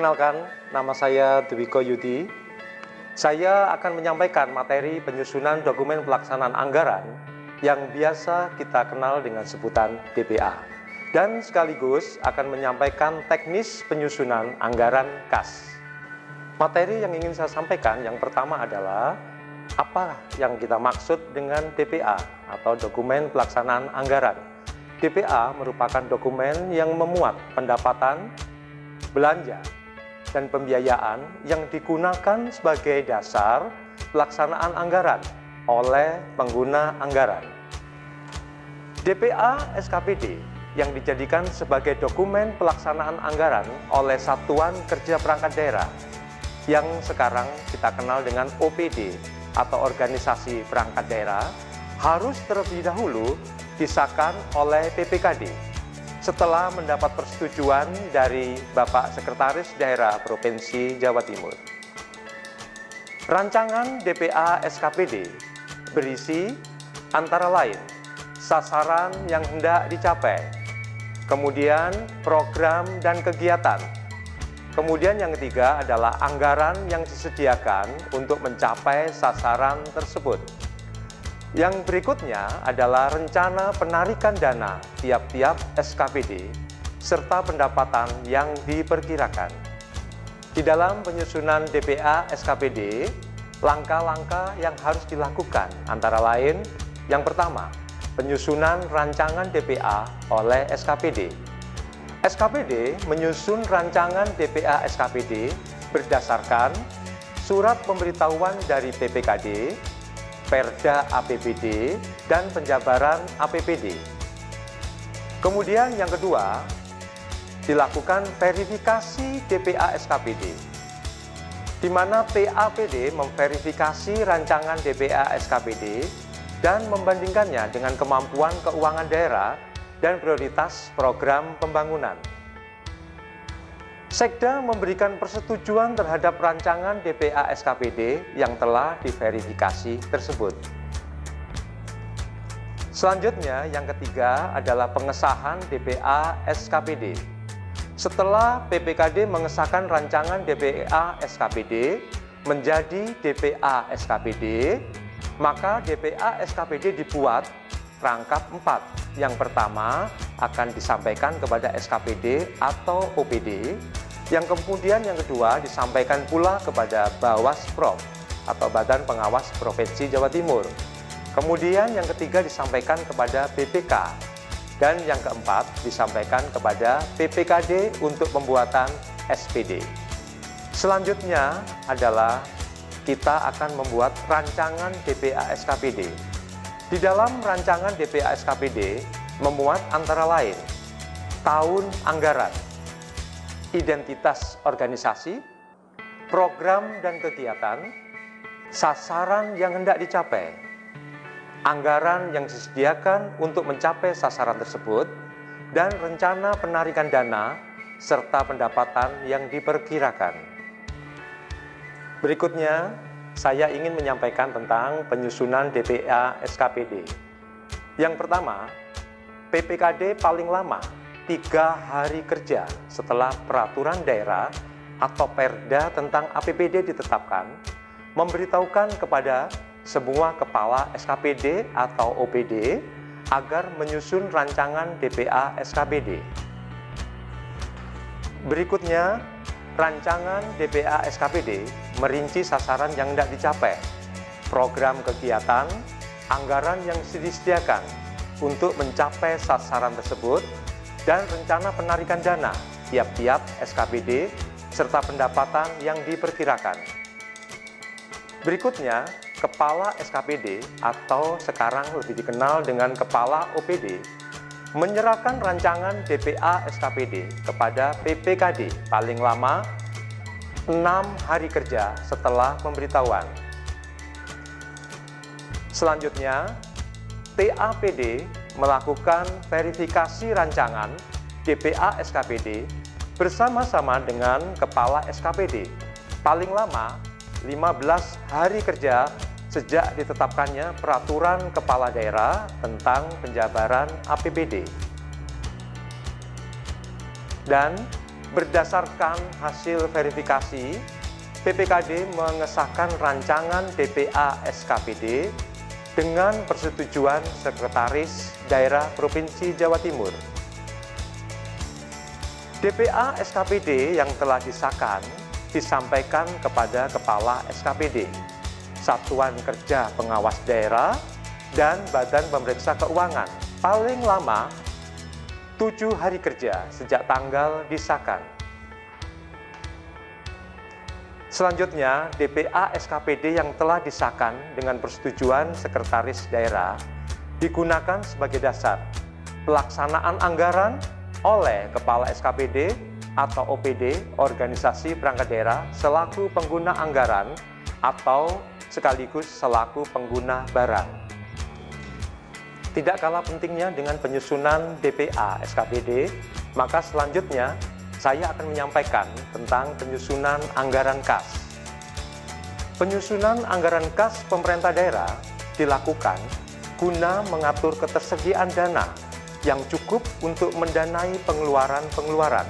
Perkenalkan, nama saya Dwiko Yudi. Saya akan menyampaikan materi penyusunan dokumen pelaksanaan anggaran yang biasa kita kenal dengan sebutan DPA. Dan sekaligus akan menyampaikan teknis penyusunan anggaran kas. Materi yang ingin saya sampaikan yang pertama adalah apa yang kita maksud dengan DPA atau dokumen pelaksanaan anggaran. DPA merupakan dokumen yang memuat pendapatan, belanja, dan pembiayaan yang digunakan sebagai dasar pelaksanaan anggaran oleh pengguna anggaran. DPA SKPD yang dijadikan sebagai dokumen pelaksanaan anggaran oleh Satuan Kerja Perangkat Daerah yang sekarang kita kenal dengan OPD atau Organisasi Perangkat Daerah harus terlebih dahulu disahkan oleh PPKD setelah mendapat persetujuan dari Bapak Sekretaris Daerah Provinsi Jawa Timur. Rancangan DPA SKPD berisi antara lain sasaran yang hendak dicapai, kemudian program dan kegiatan, kemudian yang ketiga adalah anggaran yang disediakan untuk mencapai sasaran tersebut. Yang berikutnya adalah rencana penarikan dana tiap-tiap SKPD serta pendapatan yang diperkirakan. Di dalam penyusunan DPA SKPD, langkah-langkah yang harus dilakukan antara lain yang pertama, penyusunan rancangan DPA oleh SKPD. SKPD menyusun rancangan DPA SKPD berdasarkan surat pemberitahuan dari PPKD, Perda APBD, dan penjabaran APBD. Kemudian yang kedua, dilakukan verifikasi DPA SKPD, di mana PAPD memverifikasi rancangan DPA SKPD dan membandingkannya dengan kemampuan keuangan daerah dan prioritas program pembangunan. Sekda memberikan persetujuan terhadap rancangan DPA SKPD yang telah diverifikasi tersebut. Selanjutnya, yang ketiga adalah pengesahan DPA SKPD. Setelah PPKD mengesahkan rancangan DPA SKPD menjadi DPA SKPD, maka DPA SKPD dibuat rangkap 4. Yang pertama akan disampaikan kepada SKPD atau OPD, yang kemudian yang kedua disampaikan pula kepada Bawasprov atau Badan Pengawas Provinsi Jawa Timur. Kemudian yang ketiga disampaikan kepada BPK, dan yang keempat disampaikan kepada PPKD untuk pembuatan SPD. Selanjutnya adalah kita akan membuat rancangan DPA SKPD. Di dalam rancangan DPA SKPD memuat antara lain tahun anggaran, identitas organisasi, program dan kegiatan, sasaran yang hendak dicapai, anggaran yang disediakan untuk mencapai sasaran tersebut, dan rencana penarikan dana serta pendapatan yang diperkirakan. Berikutnya, saya ingin menyampaikan tentang penyusunan DPA SKPD. Yang pertama, PPKD paling lama 3 hari kerja setelah peraturan daerah atau Perda tentang APBD ditetapkan, memberitahukan kepada semua kepala SKPD atau OPD agar menyusun rancangan DPA SKPD. Berikutnya, rancangan DPA SKPD merinci sasaran yang hendak dicapai, program kegiatan, anggaran yang disediakan untuk mencapai sasaran tersebut, dan rencana penarikan dana tiap-tiap SKPD serta pendapatan yang diperkirakan. Berikutnya, Kepala SKPD atau sekarang lebih dikenal dengan Kepala OPD menyerahkan rancangan DPA SKPD kepada PPKD paling lama 6 hari kerja setelah pemberitahuan. Selanjutnya, TAPD melakukan verifikasi rancangan DPA SKPD bersama-sama dengan Kepala SKPD paling lama 15 hari kerja sejak ditetapkannya Peraturan Kepala Daerah tentang penjabaran APBD. Dan Berdasarkan hasil verifikasi, PPKD mengesahkan rancangan DPA SKPD dengan persetujuan Sekretaris Daerah Provinsi Jawa Timur. DPA SKPD yang telah disahkan disampaikan kepada Kepala SKPD, Satuan Kerja Pengawas Daerah, dan Badan Pemeriksa Keuangan paling lama 7 hari kerja sejak tanggal disahkan. Selanjutnya, DPA SKPD yang telah disahkan dengan persetujuan Sekretaris Daerah digunakan sebagai dasar pelaksanaan anggaran oleh Kepala SKPD atau OPD, Organisasi Perangkat Daerah, selaku pengguna anggaran atau sekaligus selaku pengguna barang. Tidak kalah pentingnya dengan penyusunan DPA SKPD, maka selanjutnya saya akan menyampaikan tentang penyusunan anggaran kas. Penyusunan anggaran kas pemerintah daerah dilakukan guna mengatur ketersediaan dana yang cukup untuk mendanai pengeluaran-pengeluaran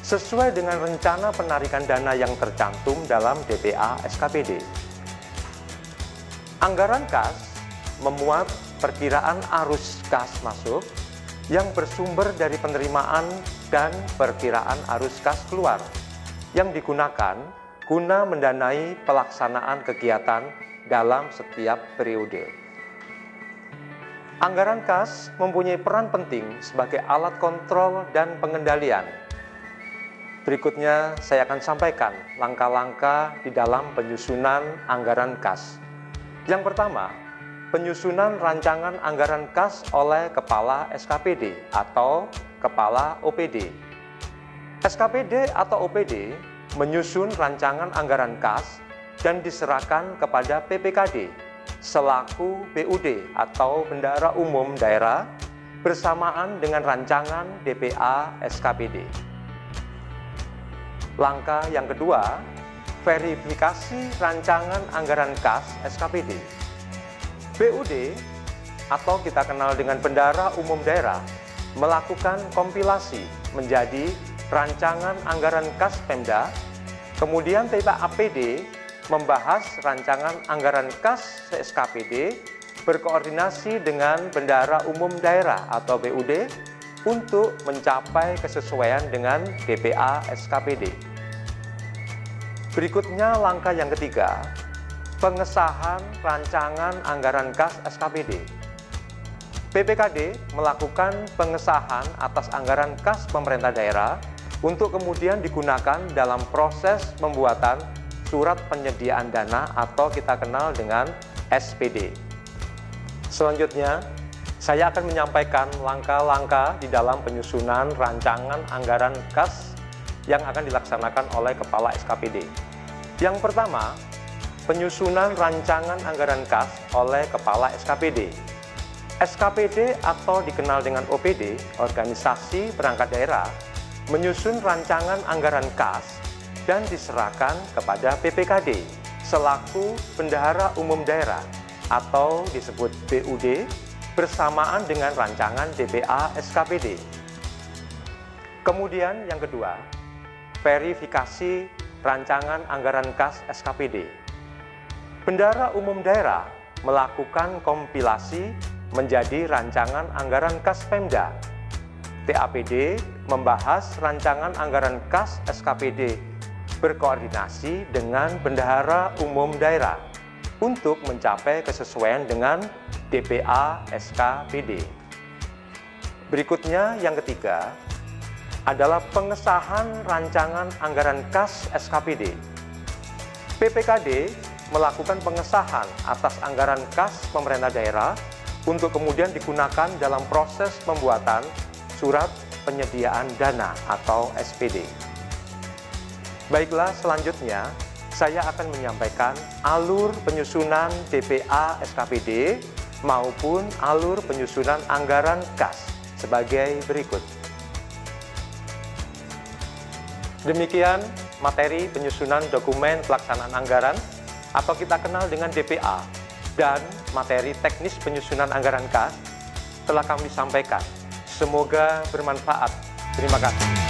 sesuai dengan rencana penarikan dana yang tercantum dalam DPA SKPD. Anggaran kas memuat perkiraan arus kas masuk yang bersumber dari penerimaan dan perkiraan arus kas keluar yang digunakan guna mendanai pelaksanaan kegiatan dalam setiap periode. Anggaran kas mempunyai peran penting sebagai alat kontrol dan pengendalian. Berikutnya saya akan sampaikan langkah-langkah di dalam penyusunan anggaran kas. Yang pertama, penyusunan rancangan anggaran kas oleh Kepala SKPD atau Kepala OPD. SKPD atau OPD menyusun rancangan anggaran kas dan diserahkan kepada PPKD selaku BUD atau Bendahara Umum Daerah bersamaan dengan rancangan DPA SKPD. Langkah yang kedua, verifikasi rancangan anggaran kas SKPD. BUD atau kita kenal dengan Bendahara Umum Daerah melakukan kompilasi menjadi rancangan anggaran kas Pemda, kemudian TPAPD membahas rancangan anggaran kas SKPD berkoordinasi dengan Bendahara Umum Daerah atau BUD untuk mencapai kesesuaian dengan DPA SKPD. Berikutnya langkah yang ketiga, pengesahan rancangan anggaran kas SKPD. PPKD melakukan pengesahan atas anggaran kas pemerintah daerah untuk kemudian digunakan dalam proses pembuatan surat penyediaan dana atau kita kenal dengan SPD. Selanjutnya, saya akan menyampaikan langkah-langkah di dalam penyusunan rancangan anggaran kas yang akan dilaksanakan oleh Kepala SKPD. Yang pertama, penyusunan rancangan anggaran kas oleh Kepala SKPD. SKPD atau dikenal dengan OPD, Organisasi Perangkat Daerah, menyusun rancangan anggaran kas dan diserahkan kepada PPKD selaku Bendahara Umum Daerah atau disebut BUD bersamaan dengan rancangan DPA SKPD. Kemudian yang kedua, verifikasi rancangan anggaran kas SKPD. Bendahara Umum Daerah melakukan kompilasi menjadi rancangan anggaran kas Pemda. TAPD membahas rancangan anggaran kas SKPD berkoordinasi dengan Bendahara Umum Daerah untuk mencapai kesesuaian dengan DPA SKPD. Berikutnya yang ketiga adalah pengesahan rancangan anggaran kas SKPD. PPKD melakukan pengesahan atas anggaran kas pemerintah daerah untuk kemudian digunakan dalam proses pembuatan surat penyediaan dana atau SPD. Baiklah, selanjutnya saya akan menyampaikan alur penyusunan DPA SKPD maupun alur penyusunan anggaran kas sebagai berikut. Demikian materi penyusunan dokumen pelaksanaan anggaran atau kita kenal dengan DPA dan materi teknis penyusunan anggaran kas telah kami sampaikan. Semoga bermanfaat. Terima kasih.